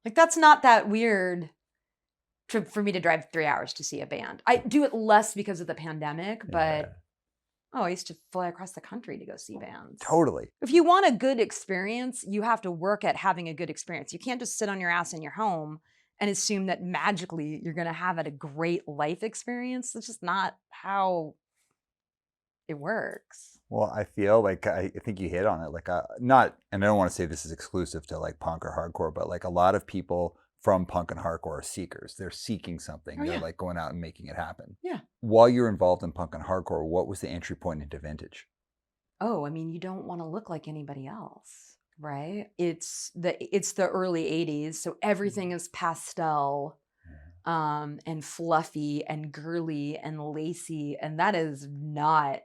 Like, that's not that weird for me to drive 3 hours to see a band. I do it less because of the pandemic, but I used to fly across the country to go see bands. Totally. If you want a good experience, you have to work at having a good experience. You can't just sit on your ass in your home and assume that magically you're going to have a great life experience. That's just not how it works. Well, I feel like I think you hit on it. Like, not, and I don't want to say this is exclusive to like punk or hardcore, but like a lot of people from punk and hardcore are seekers. They're seeking something. They're like going out and making it happen. Yeah. While you're involved in punk and hardcore, what was the entry point into vintage? Oh, I mean, you don't want to look like anybody else, right? It's the early 80s, so everything is pastel and fluffy and girly and lacy, and that is not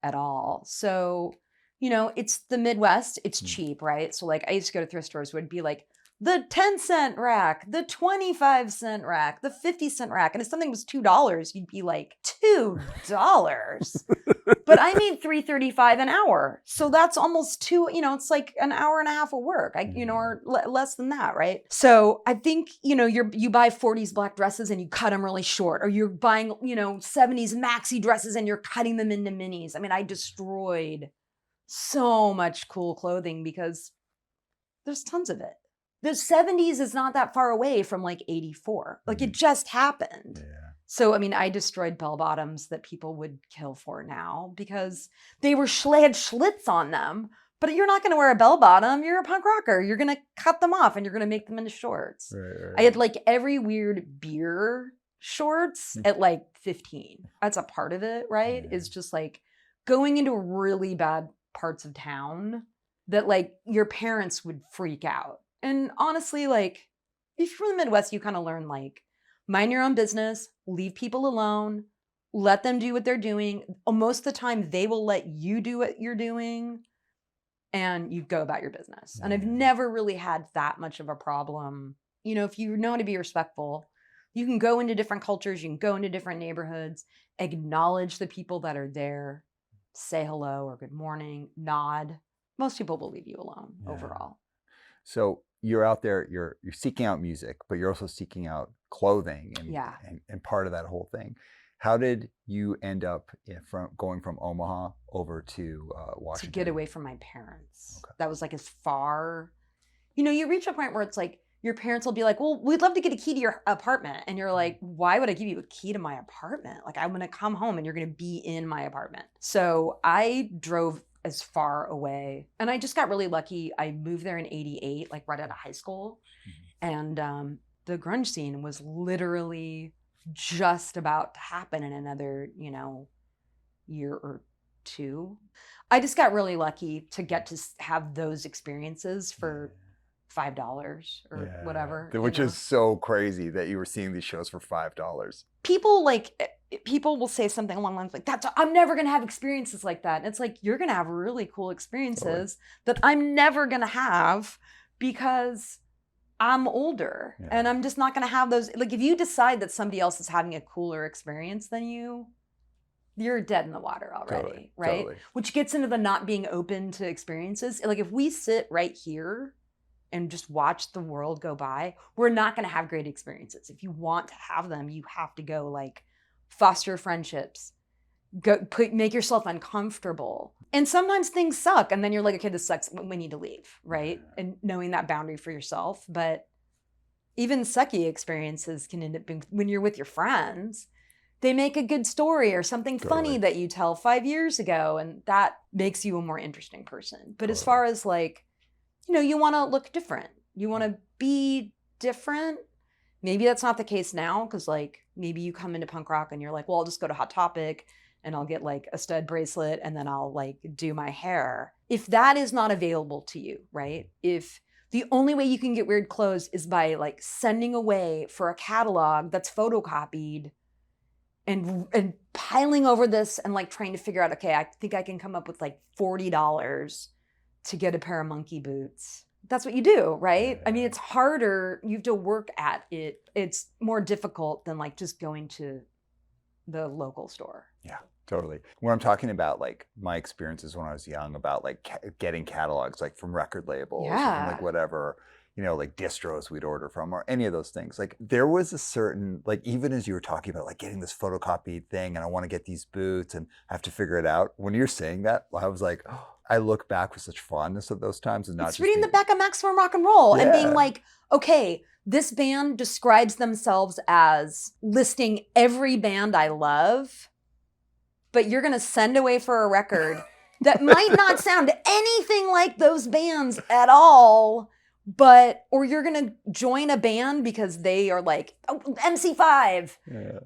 at all. So, it's the Midwest, it's cheap, right? So like I used to go to thrift stores, would be like the 10-cent rack, the 25-cent rack, the 50-cent rack. And if something was $2, you'd be like, $2? But I made $3.35 an hour. So that's almost it's like an hour and a half of work, or less than that, right? So I think, you buy 40s black dresses and you cut them really short, or you're buying, 70s maxi dresses and you're cutting them into minis. I mean, I destroyed so much cool clothing because there's tons of it. The 70s is not that far away from like 84. Like it just happened. Yeah. So, I mean, I destroyed bell bottoms that people would kill for now because they had schlitz on them. But you're not going to wear a bell bottom. You're a punk rocker. You're going to cut them off and you're going to make them into shorts. Right. I had like every weird beer shorts at like 15. That's a part of it, right? Yeah. Is just like going into really bad parts of town that like your parents would freak out. And honestly, like if you're from the Midwest, you kind of learn like mind your own business, leave people alone, let them do what they're doing. Most of the time, they will let you do what you're doing and you go about your business. Yeah. And I've never really had that much of a problem. If you know how to be respectful, you can go into different cultures, you can go into different neighborhoods, acknowledge the people that are there, say hello or good morning, nod. Most people will leave you alone overall. So you're out there, you're seeking out music, but you're also seeking out clothing and part of that whole thing. How did you end up going from Omaha over to Washington? To get away from my parents. Okay. That was like as far, you reach a point where it's like, your parents will be like, well, we'd love to get a key to your apartment. And you're like, why would I give you a key to my apartment? Like, I'm going to come home and you're going to be in my apartment. So I drove as far away. And I just got really lucky. I moved there in 88, like right out of high school. And the grunge scene was literally just about to happen in another, year or two. I just got really lucky to get to have those experiences for $5 or whatever. Which is so crazy that you were seeing these shows for $5. People will say something along the lines like, I'm never going to have experiences like that. And it's like, you're going to have really cool experiences that I'm never going to have because I'm older and I'm just not going to have those. Like if you decide that somebody else is having a cooler experience than you're dead in the water already, right? Totally. Which gets into the not being open to experiences. Like if we sit right here and just watch the world go by, we're not going to have great experiences. If you want to have them, you have to go like foster friendships, make yourself uncomfortable. And sometimes things suck. And then you're like, okay, this sucks. We need to leave, right? And knowing that boundary for yourself. But even sucky experiences can end up being, when you're with your friends, they make a good story or something funny that you tell 5 years ago. And that makes you a more interesting person. But as far as like, you want to look different. You want to be different. Maybe that's not the case now because like maybe you come into punk rock and you're like, well, I'll just go to Hot Topic and I'll get like a stud bracelet and then I'll like do my hair. If that is not available to you, right? If the only way you can get weird clothes is by like sending away for a catalog that's photocopied and piling over this and like trying to figure out, okay, I think I can come up with like $40 to get a pair of monkey boots. That's what you do, right? I mean, it's harder. You have to work at it. It's more difficult than like just going to the local store. Yeah, totally. When I'm talking about like my experiences when I was young about like getting catalogs like from record labels, or from like whatever, like distros we'd order from or any of those things. Like there was a certain, like even as you were talking about like getting this photocopied thing and I want to get these boots and I have to figure it out. When you're saying that, I was like, oh, I look back with such fondness of those times and not it's just reading the back of Maximum Rock and Roll and being Yeah. like, okay, this band describes themselves as listing every band I love, but you're going to send away for a record that might not sound anything like those bands at all, or you're going to join a band because they are like MC5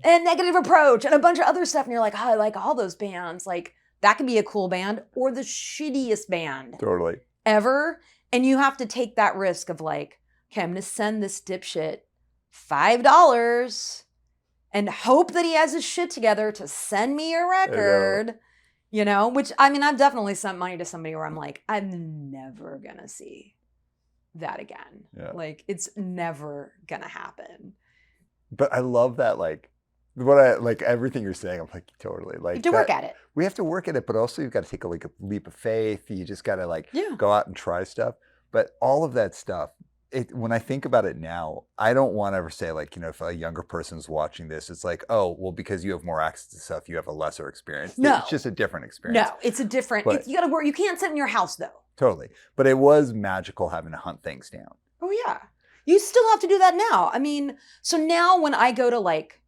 and Negative Approach and a bunch of other stuff. And you're like, oh, I like all those bands. Like that could be a cool band or the shittiest band Totally. ever. And you have to take that risk of like, okay, I'm going to send this dipshit $5 and hope that he has his shit together to send me a record, which, I mean, I've definitely sent money to somebody where I'm like, I'm never going to see that again. Yeah. Like, it's never going to happen. But I love that, like, like everything you're saying, I'm like, totally. Like, you have to work at it. We have to work at it, but also you've got to take a leap of faith. You just got to go out and try stuff. But all of that stuff, when I think about it now, I don't want to ever say like, if a younger person's watching this, it's like, oh, well, because you have more access to stuff, you have a lesser experience. No. It's just a different experience. No, it's a different, you got to work. You can't sit in your house though. Totally. But it was magical having to hunt things down. Oh yeah. You still have to do that now. I mean, so now when I go to like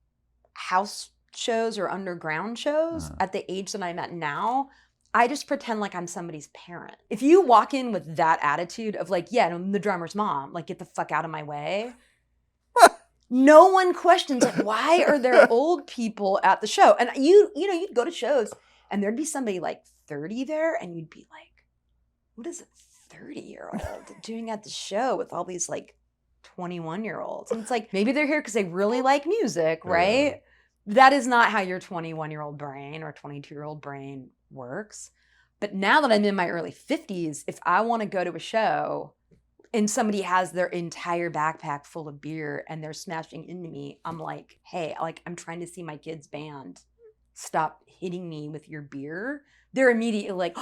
house shows or underground shows at the age that I'm at now, I just pretend like I'm somebody's parent. If you walk in with that attitude of like, yeah, I'm the drummer's mom, like get the fuck out of my way. No one questions like, why are there old people at the show? And you'd go to shows and there'd be somebody like 30 there and you'd be like, what is a 30-year-old doing at the show with all these like 21-year-olds? And it's like, maybe they're here because they really like music, right? Yeah. That is not how your 21-year-old brain or 22-year-old brain works. But now that I'm in my early 50s, if I want to go to a show and somebody has their entire backpack full of beer and they're smashing into me, I'm like, hey, like I'm trying to see my kid's band. Stop hitting me with your beer. They're immediately like,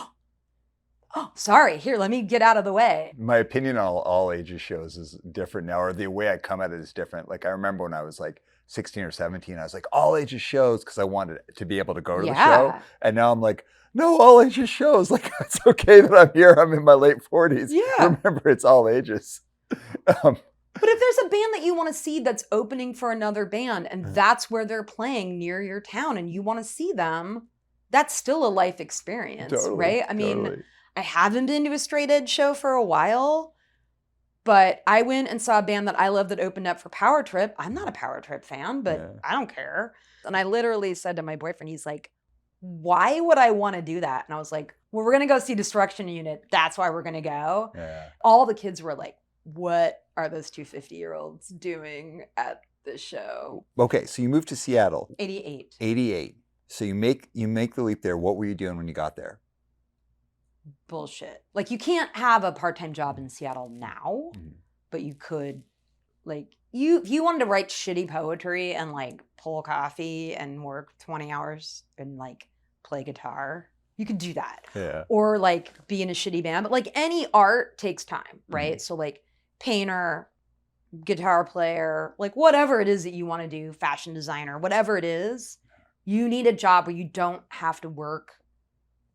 oh, sorry, here, let me get out of the way. My opinion on all ages shows is different now, or the way I come at it is different. Like I remember when I was like 16 or 17, I was like, all ages shows because I wanted to be able to go to the show. And now I'm like, no, all ages shows. Like, it's okay that I'm here. I'm in my late 40s. Yeah. Remember, it's all ages. But if there's a band that you want to see that's opening for another band and that's where they're playing near your town and you want to see them, that's still a life experience, right? I mean, I haven't been to a straight edge show for a while, but I went and saw a band that I love that opened up for Power Trip. I'm not a Power Trip fan, but I don't care. And I literally said to my boyfriend, he's like, why would I want to do that? And I was like, well, we're going to go see Destruction Unit. That's why we're going to go. Yeah. All the kids were like, what are those two 50-year-olds doing at this show? Okay, so you moved to Seattle. 88. 88. So you make the leap there. What were you doing when you got there? Bullshit. Like you can't have a part-time job in Seattle now, but you could, like, if you wanted to write shitty poetry and like pull coffee and work 20 hours and like play guitar, you could do that. Yeah. Or like be in a shitty band, but like any art takes time, right? So like painter, guitar player, like whatever it is that you want to do, fashion designer, whatever it is, you need a job where you don't have to work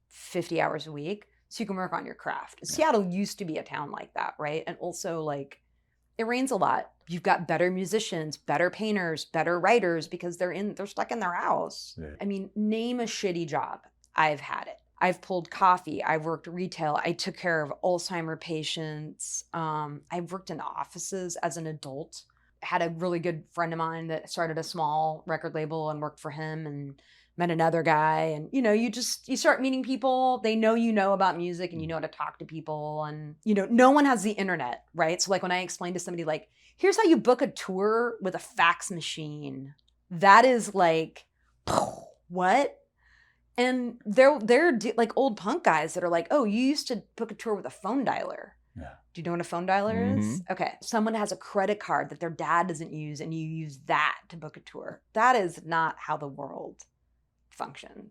50 hours a week so you can work on your craft. Seattle used to be a town like that, right? And also like it rains a lot. You've got better musicians, better painters, better writers because they're stuck in their house. Yeah. I mean, name a shitty job. I've had it. I've pulled coffee. I've worked retail. I took care of Alzheimer patients. I've worked in offices as an adult. I had a really good friend of mine that started a small record label and worked for him and met another guy. And, you start meeting people. They know about music and you know how to talk to people. And, no one has the internet, right? So like when I explain to somebody like, here's how you book a tour with a fax machine. That is like, what? And they're like old punk guys that are like, oh, you used to book a tour with a phone dialer. Yeah. Do you know what a phone dialer is? Okay. Someone has a credit card that their dad doesn't use and you use that to book a tour. That is not how the world functions.